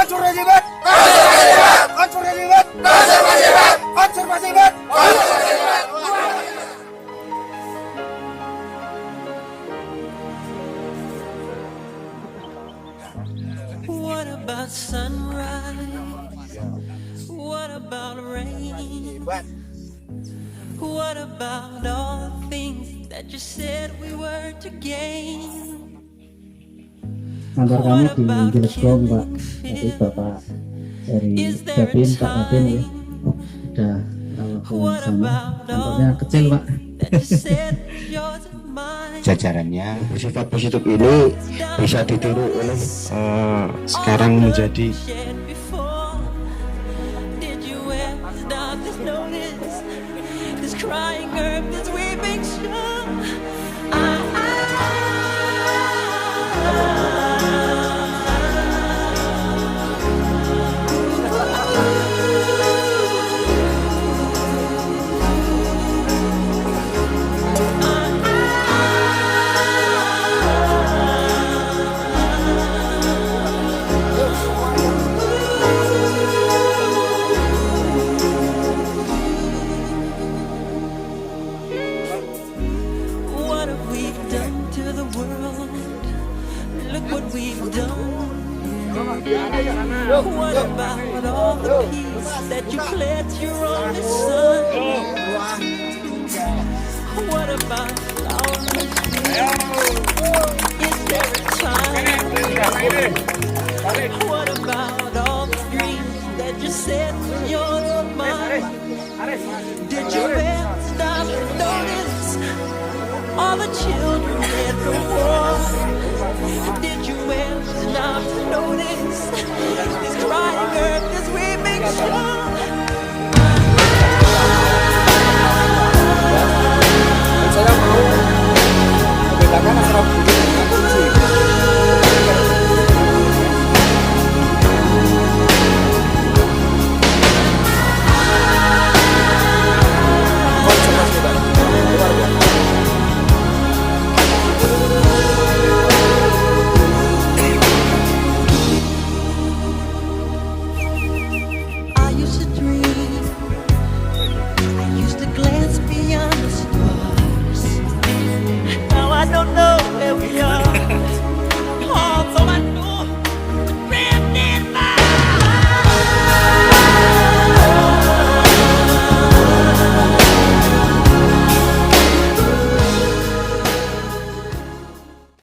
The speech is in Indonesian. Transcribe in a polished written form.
Konservasi bet. Konservasi bet. What about sunrise? What about rain? What about all the things that you said we were to gain? Kantor kami di Jelegong, Pak. Tadi Bapak dari Babin, Pak Babin ya. Udah ke sana. Kantornya kecil, Pak. Jajarannya bersifat positif ini bisa ditiru oleh sekarang menjadi What about all the peace that you pledged your only son? What about all the is there a time? What about all the dreams that you said were yours and mine? Did you ever stop to notice all the children dead from war? Did you ever stop to notice